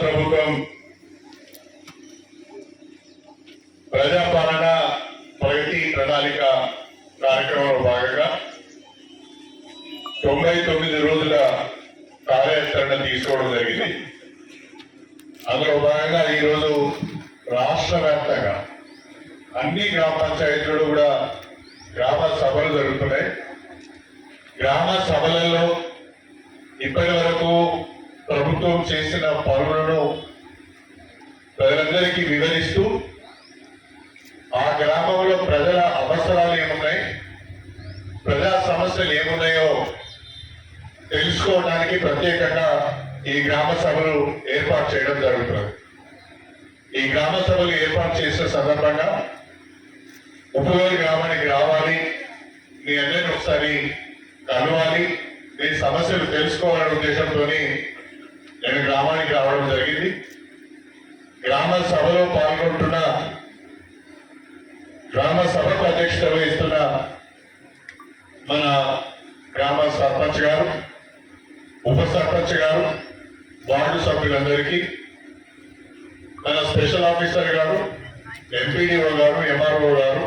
ప్రభుత్వం ప్రజాపాలన ప్రగతి ప్రణాళిక కార్యక్రమంలో భాగంగా 99 రోజుల కార్యాచరణ తీసుకోవడం జరిగింది. అందులో భాగంగా ఈరోజు రాష్ట్ర వ్యాప్తంగా అన్ని గ్రామ పంచాయతీలు కూడా గ్రామ సభలు జరుగుతున్నాయి. గ్రామ సభలలో ఇప్పటి వరకు ప్రభుత్వం చేసిన పనులను ప్రజలందరికీ వివరిస్తూ ఆ గ్రామంలో ప్రజల అవసరాలు ఏమున్నాయి, ప్రజా సమస్యలు ఏమున్నాయో తెలుసుకోవడానికి ప్రత్యేకంగా ఈ గ్రామ సభలు ఏర్పాటు చేయడం జరుగుతుంది. ఈ గ్రామ సభలు ఏర్పాటు చేసిన సందర్భంగా ఉపయోగ గ్రామానికి రావాలి, మీ అందరినీ ఒకసారి కలవాలి, మీ సమస్యలు తెలుసుకోవాలనే ఉద్దేశంతో నేను గ్రామానికి రావడం జరిగింది. గ్రామ సభలో పాల్గొంటున్న గ్రామ సభకు అధ్యక్షత వహిస్తున్న మన గ్రామ సర్పంచ్ గారు, ఉప సర్పంచ్ గారు, వార్డు సభ్యులందరికీ, మన స్పెషల్ ఆఫీసర్ గారు, ఎంపీడీఓ గారు, ఎంఆర్ఓ గారు,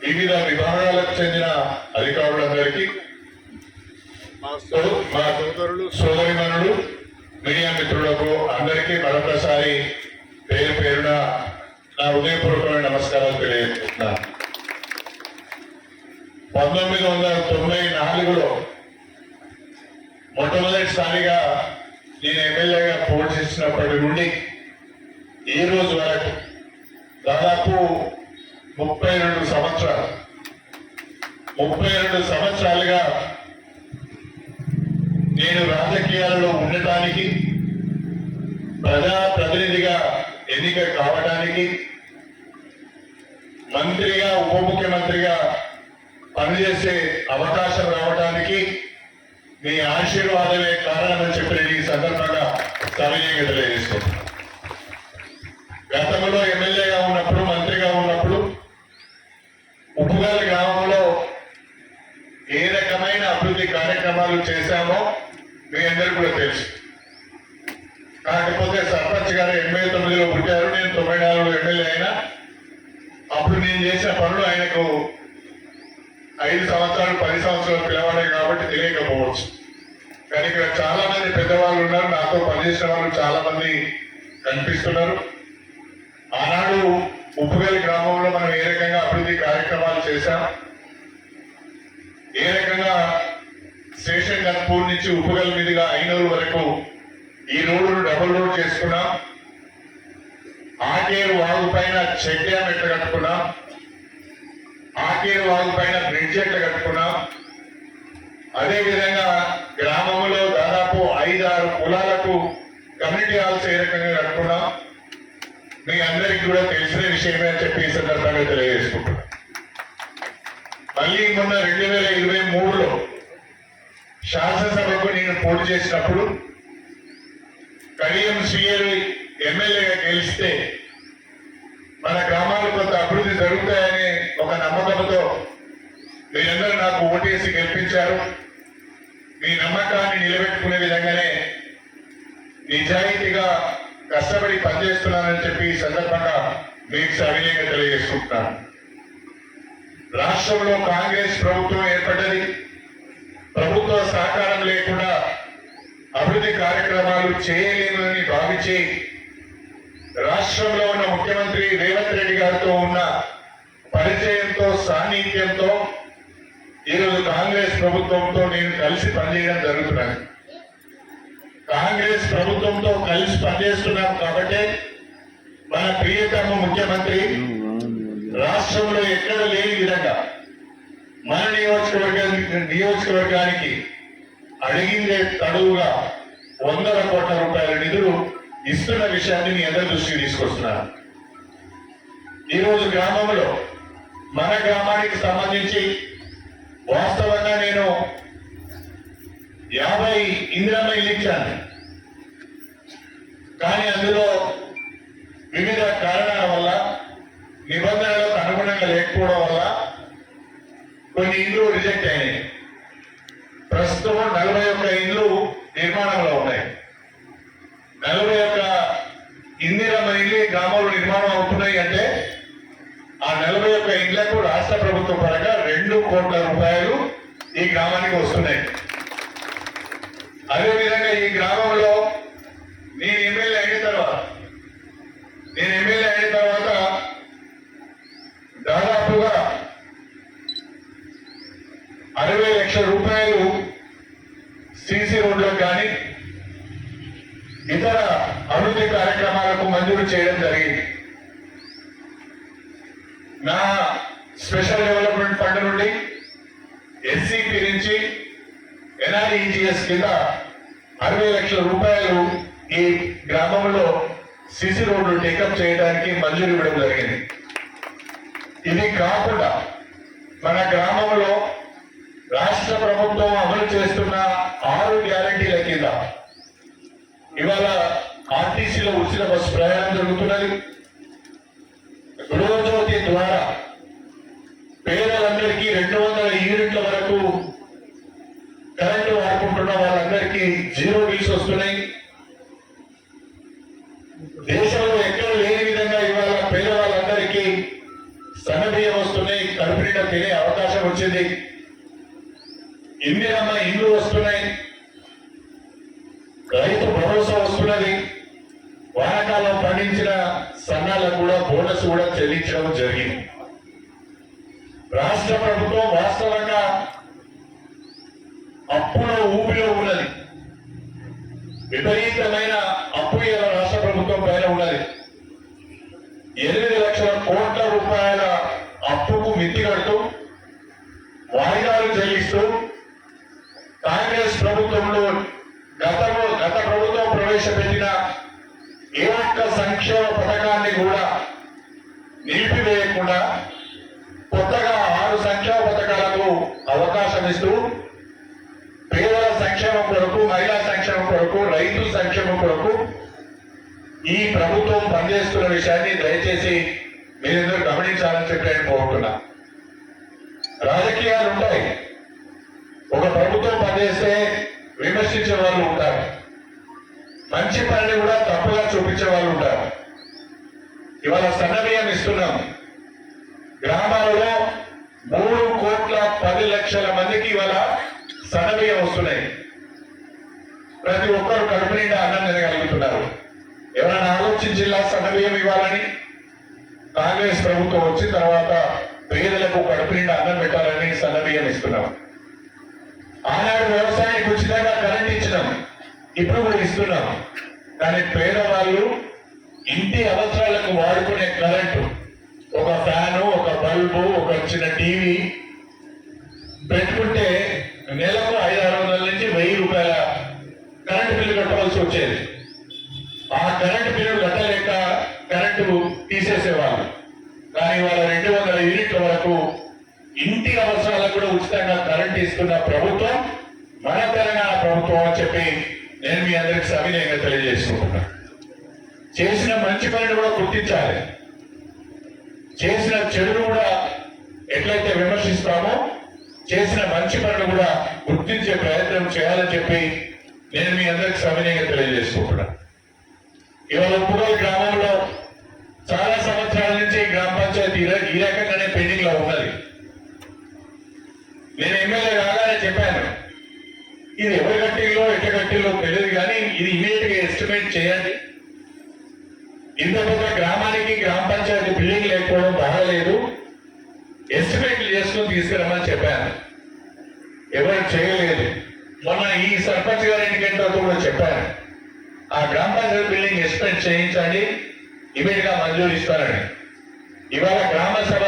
వివిధ విభాగాలకు చెందిన అధికారులందరికీ, మా సోదరులు సోదరిమణులు, మీడియా మిత్రులకు అందరికీ మరొకసారి పేరు పేరున నా హృదయపూర్వకమైన నమస్కారాలు తెలియజేస్తున్నాను. 1994లో మొట్టమొదటిసారిగా నేను ఎమ్మెల్యేగా పోటీ చేసినప్పటి నుండి ఈ రోజు వరకు దాదాపు 32 సంవత్సరాలుగా నేను రాజకీయాలలో ఉండటానికి, ప్రజాప్రతినిధిగా ఎన్నిక కావడానికి, మంత్రిగా ఉప ముఖ్యమంత్రిగా పనిచేసే అవకాశం రావడానికి మీ ఆశీర్వాదమే కారణమని చెప్పి నేను ఈ సందర్భంగా సవినయంగా తెలియజేస్తున్నాను. గతంలో ఎమ్మెల్యేగా ఉన్నప్పుడు, మంత్రిగా ఉన్నప్పుడు ఉప్పుగల్ గ్రామంలో ఏ రకమైన అభివృద్ధి కార్యక్రమాలు చేశామో మీ అందరికీ కూడా తెలుసు. కాకపోతే సర్పంచ్ గారు 89లో పుట్టారు, నేను 94లో ఎమ్మెల్యే అయినా. అప్పుడు నేను చేసిన పనులు ఆయనకు 5 సంవత్సరాలు 10 సంవత్సరాలు పిలవాడే కాబట్టి తెలియకపోవచ్చు. కానీ ఇక్కడ చాలా మంది పెద్దవాళ్ళు ఉన్నారు, నాతో పనిచేసిన వాళ్ళు చాలా మంది కనిపిస్తున్నారు. ఆనాడు ఉప్పుగల్ గ్రామంలో మనం ఏ రకంగా అభివృద్ధి కార్యక్రమాలు చేశాం, ఏ రకంగా స్టేషన్ గన్పూర్ నుంచి ఉప్పుగల్ మీదుగా ఐనూరు వరకు ఈ రోడ్డును డబుల్ రోడ్ చేసుకున్నాం. ఆకేరు వాగు పైన చెక్ డ్యామ్ ఎట్లా కట్టుకున్నాం, ఆకేరు వాగు పైన బ్రిడ్జ్ ఎట్లా కట్టుకున్నాం. అదేవిధంగా గ్రామంలో దాదాపు 5-6 కులాలకు కమ్యూనిటీ హాల్స్ ఏ రకంగా కట్టుకున్నాం. మీ అందరికీ కూడా తెలిసిన విషయమే అని చెప్పి ఈ సందర్భంగా తెలియజేసుకుంటున్నాం. మళ్ళీ మొన్న 2023లో శాసనసభకు నేను పోటీ చేసినప్పుడు కడియం శ్రీయర్ ఎమ్మెల్యేగా గెలిస్తే మన గ్రామాలు కొంత అభివృద్ధి జరుగుతాయనే ఒక నమ్మకంతో మీరందరూ నాకు ఓటేసి గెలిపించారు. మీ నమ్మకాన్ని నిలబెట్టుకునే విధంగానే నిజాయితీగా కష్టపడి పనిచేస్తున్నానని చెప్పి ఈ సందర్భంగా మీకు సవినయంగా తెలియజేసుకుంటున్నాను. రాష్ట్రంలో కాంగ్రెస్ ప్రభుత్వం ఏర్పడ్డది. ప్రభుత్వ సహకారం లేకుండా అభివృద్ధి కార్యక్రమాలు చేయలేమని భావించి రాష్ట్రంలో ఉన్న ముఖ్యమంత్రి రేవంత్ రెడ్డి గారితో ఉన్న పరిచయంతో, సాన్నిధ్యంతో ఈరోజు కాంగ్రెస్ ప్రభుత్వంతో నేను కలిసి పనిచేయడం జరుగుతున్నది. కాంగ్రెస్ ప్రభుత్వంతో కలిసి పనిచేస్తున్నాం కాబట్టి మన ప్రియతమ ముఖ్యమంత్రి రాష్ట్రంలో ఎక్కడ లేని విధంగా మన నియోజకవర్గానికి అడిగిందే తడువుగా 100 కోట్ల రూపాయల నిధులు ఇస్తున్న విషయాన్ని మీ అందరి దృష్టికి తీసుకొస్తున్నారు. ఈరోజు గ్రామంలో మన గ్రామానికి సంబంధించి వాస్తవంగా నేను 50 ఇందిరమ్మ ఇల్లు ఇచ్చాను. కానీ అందులో వివిధ కారణాల వల్ల, నిబంధనలకు అనుగుణంగా లేకపోవడం వల్ల కొన్ని ఇండ్లు రిజెక్ట్ అయినాయి. ప్రస్తుతం 41 ఇండ్లు నిర్మాణంలో ఉన్నాయి. 41 ఇందిరమ్మ ఇల్లు ఈ గ్రామంలో నిర్మాణం అవుతున్నాయి అంటే ఆ 41 ఇళ్లకు రాష్ట్ర ప్రభుత్వం పరంగా 2 కోట్ల రూపాయలు ఈ గ్రామానికి వస్తున్నాయి. అదేవిధంగా ఈ గ్రామంలో నేను ఎమ్మెల్యే అయిన తర్వాత దాదాపుగా 60 లక్షల రూపాయలు సీసీ రోడ్లకు కానీ ఇతర అభివృద్ధి కార్యక్రమాలకు మంజూరు చేయడం జరిగింది. నా స్పెషల్ డెవలప్మెంట్ ఫండ్ నుండి ఎస్సీపీ నుంచి ఎన్ఆర్ఈజీఎస్ కింద 60 లక్షల రూపాయలు ఈ గ్రామంలో సిసి రోడ్లు టేకప్ చేయడానికి మంజూరు ఇవ్వడం జరిగింది. ఇది కాకుండా మన గ్రామంలో రాష్ట్ర ప్రభుత్వం అమలు చేస్తున్న 6 గ్యారంటీల కింద ఇవాళ ఆర్టీసీలో ఉచిత బస్సు ప్రయాణం జరుగుతున్నది. గృహజ్యోతి ద్వారా పేదలందరికీ 200 యూనిట్ల వరకు కరెంటు వాడుకుంటున్న వాళ్ళందరికీ 0 బిల్స్ వస్తున్నాయి. దేశంలో ఎక్కడ లేని విధంగా ఇవాళ పేదవాళ్ళందరికీ సన్నబియ్యం వస్తున్నాయి, కడుపు నిండా తినే అవకాశం వచ్చింది. ఇందిరమ్మ ఇల్లు వస్తున్నాయి, రైతు భరోసా వస్తున్నది. వానాకాలం పండించిన సన్నాలకు కూడా బోనస్ కూడా చెల్లించడం జరిగింది. రాష్ట్ర ప్రభుత్వం వాస్తవంగా అప్పుల ఊపిలో ఉన్నది. విపరీతమైన అప్పు ఇలా రాష్ట్ర ప్రభుత్వం పైన ఉన్నది. 8 లక్షల కోట్ల రూపాయల అప్పుకు మితి కడుతూ వాయిదాలు చెల్లిస్తూ కాంగ్రెస్ ప్రభుత్వంలో గత ప్రభుత్వం ప్రవేశపెట్టిన ఏ ఒక్క సంక్షేమ పథకాన్ని కూడా నిలిపివేయకుండా కొత్తగా 6 సంక్షేమ పథకాలకు అవకాశం ఇస్తూ పేదల సంక్షేమం కొరకు, మహిళా సంక్షేమం కొరకు, రైతు సంక్షేమం కొరకు ఈ ప్రభుత్వం పనిచేస్తున్న విషయాన్ని దయచేసి మీరందరూ గమనించాలని చెప్పి నేను కోరుతున్నా. రాజకీయాలు ఉంటాయి. ఒక ప్రభుత్వం పనిచేస్తే విమర్శించే వాళ్ళు ఉంటారు, మంచి పనిని కూడా తప్పుగా చూపించే వాళ్ళు ఉంటారు. ఇవాళ సన్నబియ్యం ఇస్తున్నాం. గ్రామాలలో 3,10,00,000 మందికి ఇవాళ సన్నబియ్యం వస్తున్నాయి. ప్రతి ఒక్కరు కడుపు నిండా అన్నం తినగలుగుతున్నారు. ఎవరైనా ఆలోచించిలా సన్నబియ్యం ఇవ్వాలని? కాంగ్రెస్ ప్రభుత్వం వచ్చిన తర్వాత పేదలకు కడుపు నిండా అన్నం పెట్టాలని సన్నబియ్యం ఇస్తున్నాం. ఆనాడు వ్యవసాయానికి ఉచితంగా కరెంట్ ఇచ్చినాం, ఇప్పుడు కూడా ఇస్తున్నాం. కానీ పేదవాళ్ళు ఇంటి అవసరాలకు వాడుకునే కరెంటు, ఒక ఫ్యాను, ఒక బల్బు, ఒక చిన్న టీవీ పెట్టుకుంటే నెలకు 500-600 నుంచి 1000 రూపాయల కరెంటు బిల్లు కట్టవలసి వచ్చేది. ఆ కరెంటు బిల్లు కట్టలేక కరెంటు తీసేసేవాళ్ళు. కానీ వాళ్ళ 200 యూనిట్ల వరకు ఇంటి అవసరాలకు కూడా ఉచితంగా కరెంట్ ఇస్తున్న ప్రభుత్వం మన తెలంగాణ ప్రభుత్వం అని చెప్పి నేను మీ అందరికి సవినయంగా తెలియజేసుకుంటున్నా. చేసిన మంచి పనిని కూడా గుర్తించాలి. చేసిన చెడును కూడా ఎట్లయితే విమర్శిస్తామో చేసిన మంచి పనులు కూడా గుర్తించే ప్రయత్నం చేయాలని చెప్పి నేను మీ అందరికి సవినయంగా తెలియజేసుకుంటున్నా. ఇవాళ ఉప్పుగోలు గ్రామంలో చాలా సంవత్సరాల నుంచి గ్రామ పంచాయతీ ఈ రకంగానే పెండింగ్ లో ఉన్నది. నేను ఎమ్మెల్యే రాగానే చెప్పాను, ఇది ఎవరి గట్టిలో ఎట్ల గట్టిలో తెలియదు కానీ ఇది ఇమీడియట్ గా ఎస్టిమేట్ చేయండి. ఇంత పెద్ద గ్రామానికి గ్రామ పంచాయతీ బిల్డింగ్ లేకపోవడం బాగాలేదు, ఎస్టిమేట్లు చేసుకుని తీసుకురమ్మని చెప్పాను. ఎవరు చేయలేదు. మొన్న ఈ సర్పంచ్ గారి ఎన్నికైన కూడా చెప్పాను, ఆ గ్రామ పంచాయతీ బిల్డింగ్ ఎస్టిమేట్ చేయించండి, ఇమీడియట్ గా మంజూరు ఇస్తారని. ఇవాళ గ్రామ సభ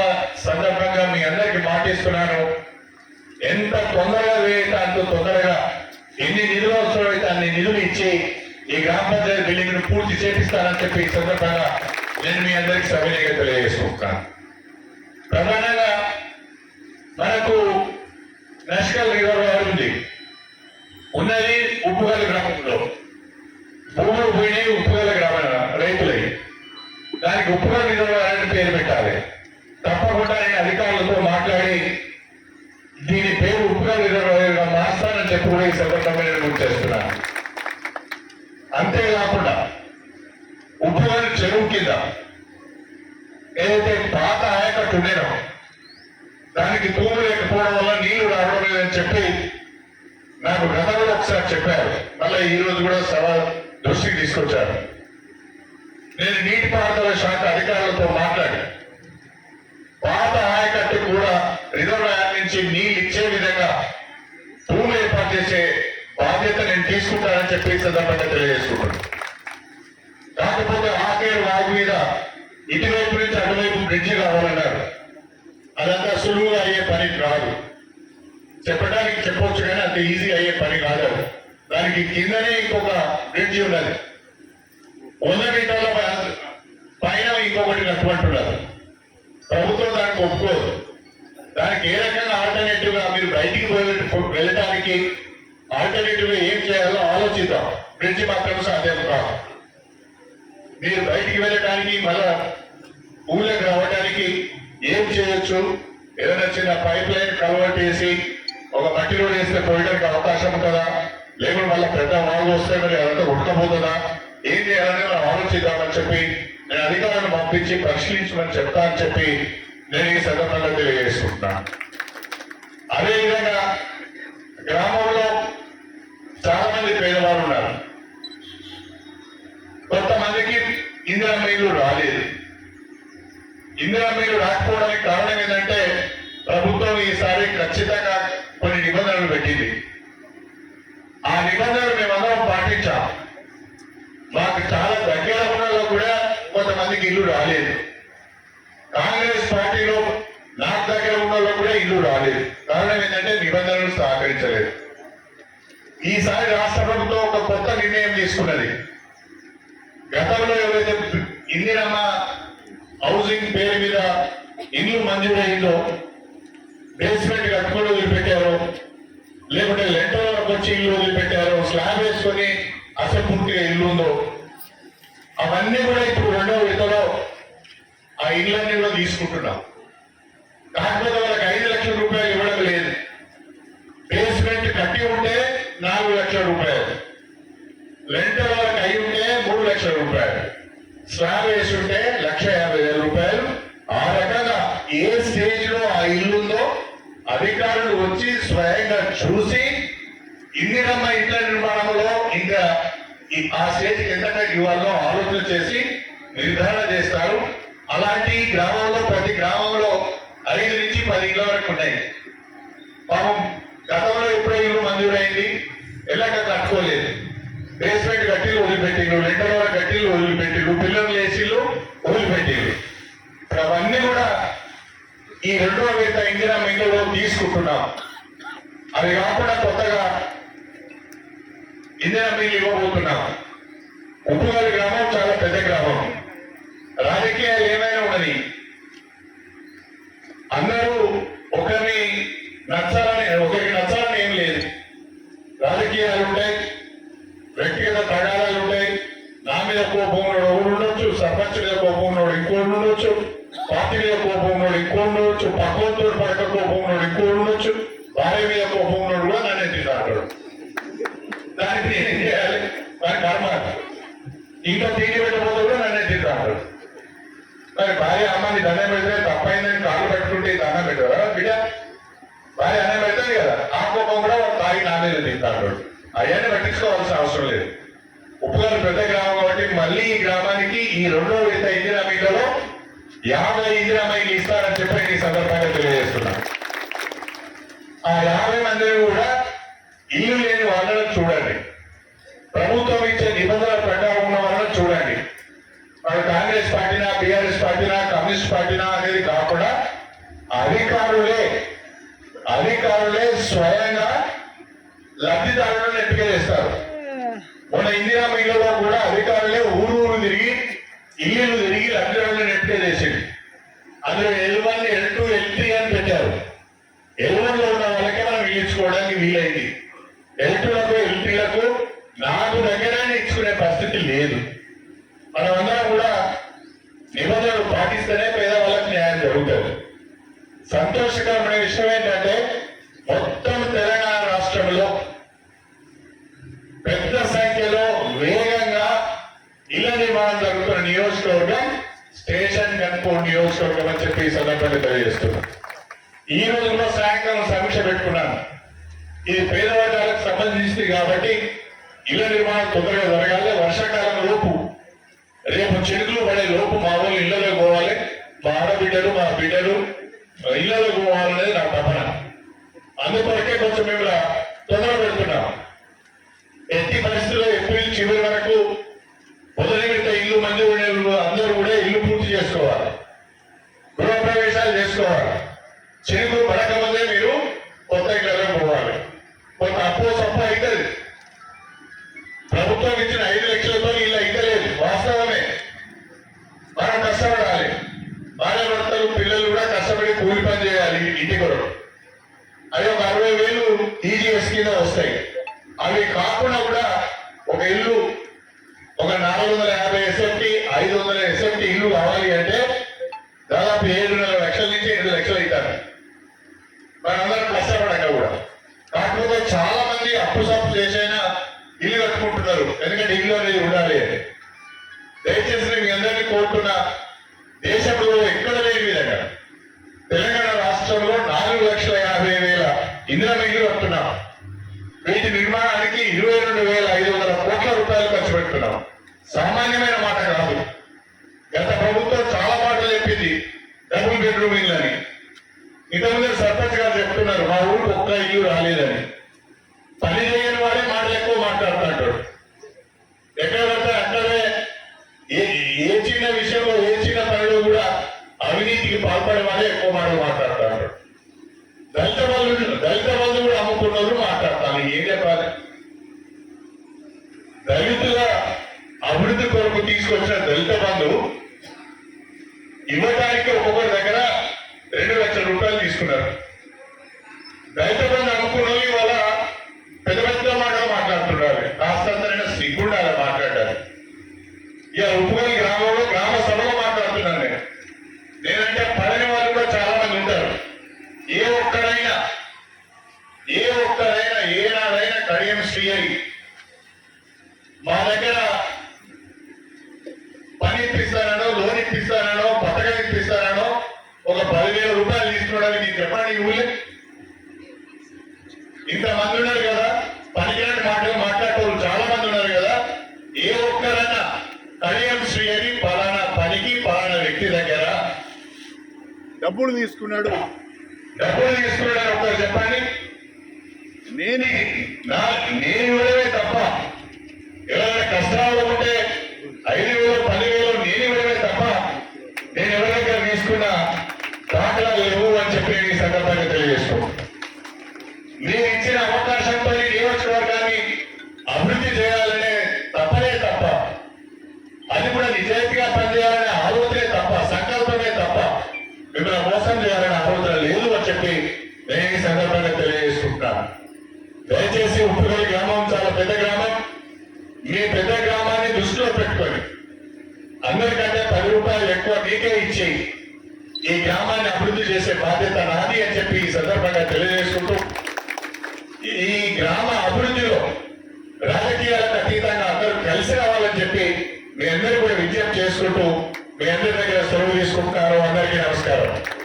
సందర్భంగా మీ అందరికి మాటిస్తున్నాను, ఎంత తొందరగా వేయట అంత తొందరగా ఎన్ని నిధులు అవసరమైతే అన్ని నిధులు ఇచ్చి ఈ గ్రామ పంచాయతీ బిల్డింగ్ ను పూర్తి చేపిస్తానని చెప్పి ఈ సందర్భంగా నేను మీ అందరికి సవినయంగా తెలియజేసుకుంటాను. ప్రధానంగా మనకు నేషనల్ రిజర్వాయర్ ఉంది, ఉన్నది ఉప్పుగల్ గ్రామంలో. భూములు పోయినాయి ఉప్పుగల్ గ్రామ రైతులై, దానికి ఉప్పుగల్ రిజర్వాయర్ అని పేరు పెట్టాలి. తప్పకుండా నేను అధికారులతో మాట్లాడి దీని పేరు ఉప్పుగల్ రిజర్వాయర్ గా మార్చాలని చెప్పి కూడా ఈ సందర్భంగా నేను గుర్తు చేస్తున్నాను. అంతేకాకుండా కింద ఏదైతే పాత ఆయకట్టు ఉండేనో దానికి తూము లేకపోవడం వల్ల నీళ్లు రావడం లేదని చెప్పి నాకు గతంలో ఒకసారి చెప్పారు. మళ్ళీ ఈ రోజు కూడా సభ దృష్టికి తీసుకొచ్చారు. నేను నీటిపారుదల శాఖ అధికారులతో మాట్లాడి పాత ఆయకట్టు కూడా రిజర్వాయర్ నుంచి నీళ్ళు ఇచ్చే విధంగా భూమి ఏర్పాటు చేసే బాధ్యత నేను తీసుకుంటానని చెప్పి సందర్భంగా తెలియజేసుకుంటాను. కాకపోతే ఆకేరు వాగు మీద ఇటువైపు నుంచి అటువైపు బ్రిడ్జి కావాలన్నారు. అదంతా సులువుగా అయ్యే పని కాదు. చెప్పడానికి చెప్పొచ్చు కానీ అంత ఈజీ అయ్యే పని కాదు. దానికి కిందనే ఇంకొక బ్రిడ్జి ఉన్నది. 100 మీటర్ల పైన ఇంకొకటి కట్టుకుంటున్నారు. ప్రభుత్వం దానికి ఒప్పుకోదు. దానికి ఏ రకంగా ఆల్టర్నేటివ్ గా మీరు బయటికి వెళ్ళడానికి ఆల్టర్నేటివ్ గా ఏం చేయాలో ఆలోచిద్దాం. బ్రిడ్జి మాత్రం సాధ్యం కాదు. మీరు బయటికి వెళ్ళడానికి మళ్ళా ఊళ్ళకి రావడానికి ఏం చేయొచ్చు? ఏదైనా చిన్న పైప్ లైన్ కన్వర్ట్ చేసి ఒక మట్టి రోడ్ వేస్తే పోయడానికి అవకాశం ఉంటుందా? లేకుంటే మళ్ళీ పెద్ద వాగు వస్తే మరి అదంతా ఉడకపోతుందా? ఏం చేయాలని మనం ఆలోచిద్దామని చెప్పి నేను అధికారులను పంపించి పరిశీలించమని చెప్తా అని చెప్పి నేను ఈ సందర్భంగా తెలియజేసుకుంటున్నాను. అదేవిధంగా గ్రామంలో చాలా మంది పేదవారు ఉన్నారు. కొంతమందికి ఇందిరమ్మ ఇల్లు రాలేదు. ఇందిరమ్మ ఇల్లు రాకపోవడానికి కారణం ఏంటంటే ప్రభుత్వం ఈసారి ఖచ్చితంగా కొన్ని నిబంధనలు పెట్టింది. ఆ నిబంధనలు మేమందరం పాటించాం. మాకు చాలా దగ్గర ఉన్నలో కూడా కొంతమందికి ఇల్లు రాలేదు. కాంగ్రెస్ పార్టీలో నాకు దగ్గర ఉన్నలో కూడా ఇల్లు రాలేదు. కారణం ఏంటంటే నిబంధనలు సహకరించలేదు. ఈసారి రాష్ట్ర ప్రభుత్వం ఒక కొత్త నిర్ణయం తీసుకున్నది. గతంలో ఎవరైతే ఇందిరమ్మ హౌసింగ్ పేరు మీద ఇల్లు మంజూరైందో బేస్మెంట్ కట్టుకొని వదిలిపెట్టారో, లేకుంటే లెంటర్ వరకు వచ్చి ఇల్లు వదిలిపెట్టారో, స్లాబ్ వేసుకొని అసంపూర్తిగా ఇల్లు ఉందో అవన్నీ కూడా ఇప్పుడు 2వ విడతలో ఆ ఇళ్ళన్నీ కూడా తీసుకుంటున్నాం. కాకపోతే వాళ్ళకి 5 లక్షల రూపాయలు ఇవ్వడం లేదు. బేస్మెంట్ కట్టి ఉంటే 4 లక్షల రూపాయలు, లెంటర్ వాళ్ళకి అయి ఉంటే 3 లక్షల రూపాయలు, స్లాబ్ వేసి ఉంటే 1,50,000 రూపాయలు. ఆ రకంగా ఏ స్టేజ్ లో ఆ ఇల్లుందో అధికారులు వచ్చి స్వయంగా చూసి ఇందిరమ్మ ఇంట్ల నిర్మాణంలో ఇంకా ఆ స్టేజ్కి ఎంత ఇవ్వాలో ఆలోచన చేసి నిర్ధారణ చేస్తారు. అలాంటి గ్రామంలో ప్రతి గ్రామంలో 5 నుంచి 10 ఇళ్ళ వరకు ఉన్నాయి. పాపం గతంలో ఎప్పుడో ఇల్లు మంజూరైంది, ఎలాగ కట్టుకోలేదు. బేస్మెంట్ గట్టిలు వదిలిపెట్టిండ్రు, లెంటర్ వాళ్ళ గట్టిలు వదిలిపెట్టిండ్రు, పిల్లలు లేచిళ్ళు వదిలిపెట్టిండ్రు. అవన్నీ కూడా ఈ 2వ విడత ఇందిరమ్మ ఇళ్ళలో తీసుకుంటున్నాం. అది కాకుండా కొత్తగా ఇందిరమ్మ ఇల్లు ఇవ్వబోతున్నాం. ఉప్పుగల్ గ్రామం చాలా పెద్ద గ్రామం. రాజకీయాలు ఏమైనా ఉన్నది, అందరూ ఒకరికి నచ్చాలని ఏం లేదు. రాజకీయాలు ఉంటాయి, వ్యక్తిగత తగాదాలు ఉంటాయి. నా మీద కోపం ఉన్నాడు ఒకడు ఉండొచ్చు, సర్పంచ్ మీద కోపం ఉన్నాడు ఇంకోటి ఉండొచ్చు, పార్టీ మీద కోపం ఉన్నాడు ఇంకోటి ఉండొచ్చు, పక్కతో పడక కోపం ఉన్నాడు ఇంకోటి ఉండొచ్చు, భార్య మీద కోపం ఉన్నాడు కూడా నన్ను తింటాడు. దానికి ఏం చేయాలి? దాని కర్మ. ఇంకా తిండి పెట్టబోతే కూడా నన్ను తింటాడు. మరి భార్య అమ్మని దండం పెడితే తప్పైందని కాళ్ళు పెట్టుకుంటే దండం పెట్టారా బిడ్డ? భార్య అన్నం పెడతాడు కదా, ఆ కోపం కూడా వాడు తాగి నా మీద తింటాడు. అవన్నీ పట్టించుకోవాల్సిన అవసరం లేదు. ఉప్పుగల్ పెద్ద గ్రామం కాబట్టి మళ్ళీ ఈ గ్రామానికి ఈ 2వ విడత ఇందిరమ్మ ఇళ్లలో 50 ఇందిరమ్మ ఇల్లు ఇస్తారని చెప్పి ఈ సందర్భంగా తెలియజేస్తున్నాను. ఆ 50 మందిని కూడా ఇల్లు లేని వాళ్ళని చూడండి, ప్రభుత్వం ఇచ్చే నిబంధనల ప్రకారం ఉన్న వాళ్ళని చూడండి. వాడు కాంగ్రెస్ పార్టీనా, బీఆర్ఎస్ పార్టీనా, కమ్యూనిస్ట్ పార్టీనా అనేది కాకుండా అధికారులే స్వయంగా లబ్ధిదారులను ఎంపిక చేస్తారు. మన ఇందిరమ్మ ఇళ్లలో కూడా అధికారులే ఊరు తిరిగి ఇల్లు తిరిగి లబ్ధిదారులను ఎంపిక చేసింది. అందులో L1, L2, L3 అని పెట్టారు. L1 లో ఉన్న వాళ్ళకే మనం ఇచ్చుకోవడానికి వీలైంది. L2లకు L3లకు నాకు దగ్గరనే ఇచ్చుకునే పరిస్థితి లేదు. మనమందరం కూడా నిబంధనలు పాటిస్తేనే పేదవాళ్ళకి న్యాయం జరుగుతుంది. సంతోషకరమైన విషయం ఏంటంటే మొత్తం తెలంగాణ రాష్ట్రంలో పెద్ద సంఖ్యలో వేగంగా ఇళ్ల నిర్మాణం జరుగుతున్న నియోజకవర్గం స్టేషన్ గన్పూర్ నియోజకవర్గం అని చెప్పి ఈ సందర్భంగా తెలియజేస్తున్నాను. ఈ రోజు కూడా సాయంకాలం సమీక్ష పెట్టుకున్నాను. ఇది పేద వర్గాలకు సంబంధించింది కాబట్టి ఇళ్ల నిర్మాణం తొందరగా జరగాలి. వర్షాకాలం లోపు రేపు చినుకులు పడే లోపు మా వాళ్ళు ఇళ్లలో పోవాలి, మా ఆడబిడ్డలు మా బిడ్డలు ఇళ్లలో పోవాలనేది నా తపన. అందుకొరకే కొంచెం మేము తొందర పెడుతున్నాం. ఎట్టి పరిస్థితుల్లో ఏప్రిల్ చివరి వరకు మొదటి విడత ఇల్లు మంజూరు అందరూ కూడా ఇల్లు పూర్తి చేసుకోవాలి, గృహప్రవేశాలు చేసుకోవాలి. చినుకులు పడకముందే మీరు కొత్త ఇళ్లలో పోవాలి. కొంత అప్పు సప్ప అవుతుంది. ప్రభుత్వం ఇచ్చిన 5 లక్షలతో ఇలా ఇవ్వలేదు, వాస్తవమే. మనం కష్టపడాలి. భార్య భర్తలు పిల్లలు కూడా కష్టపడి కూలి పని చేయాలి ఇంటి కొరకు. అవి ఒక 60,000 టీజీఎస్ కింద వస్తాయి. అవి కాకుండా కూడా ఒక ఇల్లు ఒక 450 ఎస్ఎఫ్టీ 500 ఎస్ఎఫ్టీ ఇల్లు కావాలి అంటే దాదాపు 7.5 లక్షల నుంచి 8 లక్షలు అవుతారు. మనందరం కష్టపడక కూడా. కాకపోతే చాలా మంది అప్పు సప్పు చేసైనా ఇల్లు కట్టుకుంటున్నారు, ఎందుకంటే ఇల్లు అనేది ఉండాలి అని. దయచేసి మీ అందరినీ కోరుతున్నా, దేశంలో ఎక్కడ లేని విధంగా తెలంగాణ రాష్ట్రంలో 4,50,000 ఇందిరమ్మ ఇల్లు కడుతున్నాం. వీటి నిర్మాణానికి 22,500 కోట్ల రూపాయలు ఖర్చు పెడుతున్నాం. సామాన్యమైన మాట కాదు. గత ప్రభుత్వం చాలా మాటలు చెప్పింది డబుల్ బెడ్రూమ్ ఇల్లు అని. ఇంతకుముందు సర్పంచ్ గారు చెప్తున్నారు మా ఊరికి ఒక్క ఇల్లు రాలేదని. పని చేయని వాడే మాటలు ఎక్కువ మాట్లాడుతుంటాడు. ఎక్కడ పడితే అక్కడే ఏ చిన్న విషయంలో ఏ చిన్న పనిలో కూడా అవినీతికి పాల్పడే వాడే ఎక్కువ మాటలు మాట్లాడుతుంటాడు. దళిత బంధు కూడా అమ్ముకున్నారు మాట్లాడతాను. ఏం చెప్పాలి? దళితుల అభివృద్ధి కొరకు తీసుకొచ్చిన దళిత బంధు ఇవ్వడానికి ఒక్కొక్కరి దగ్గర 2 లక్షల రూపాయలు తీసుకున్నారు. దళిత బంధు అమ్ముకున్న వాళ్ళు ఇవాళ పెద్ద పెద్ద మాటలు మాట్లాడుతున్నారు. కాస్తంతైనా సిగ్గుండాలి మాట్లాడాలి. ఇక ఉప్పుగల్ గ్రామంలో గ్రామ సభలో మాట్లాడుతున్నాను నేను. నేనంటే పడని వాళ్ళు కూడా చాలా మంది ఉంటారు. ఏ ఒక్కరైనా ఏనాడైనా కడియం శ్రీహరి మా దగ్గర పని ఇప్పిస్తానో లోన్ ఇప్పిస్తానో పథకం ఇప్పిస్తానో ఒక 10,000 రూపాయలు తీసుకోవడానికి నేను చెప్పండి. ఊళ్ళే ఇంతమంది ఉన్నారు కదా, పనికిరాని మాటలు మాట్లాడేవాళ్ళు చాలా మంది ఉన్నారు కదా. ఏ ఒక్కరైనా కడియం శ్రీహరి పలానా పనికి పలానా వ్యక్తి దగ్గర డబ్బులు తీసుకున్నాడు అని ఒకరు చెప్పండి. నేను ఇవ్వడమే తప్ప, ఎవరైనా కష్టాలు ఉంటే 5,000 10,000 నేను ఇవ్వడమే తప్ప నేను ఎవరి దగ్గర తీసుకున్న దాఖలాలు లేవు అని చెప్పి ఈ సందర్భంగా తెలియజేసుకో. నేను ఇచ్చిన అవకాశంతో నియోజకవర్గాన్ని అభివృద్ధి చేయాలనే తప్పనే తప్ప, అది కూడా నిజాయితీగా పనిచేయాలనే ఆలోచనే తప్ప, సంకల్పమే తప్ప మిమ్మల్ని మోసం చేయాలనే ఆలోచన లేదు అని చెప్పి నేను ఈ సందర్భంగా తెలియజేసుకుంటాను. దయచేసి ఉప్పుగల్ గ్రామం చాలా పెద్ద గ్రామం. మీ పెద్ద గ్రామాన్ని దృష్టిలో పెట్టుకొని అందరికంటే 10 రూపాయలు ఎక్కువ మీకే ఇచ్చి ఈ గ్రామాన్ని అభివృద్ధి చేసే బాధ్యత నాది అని చెప్పి ఈ సందర్భంగా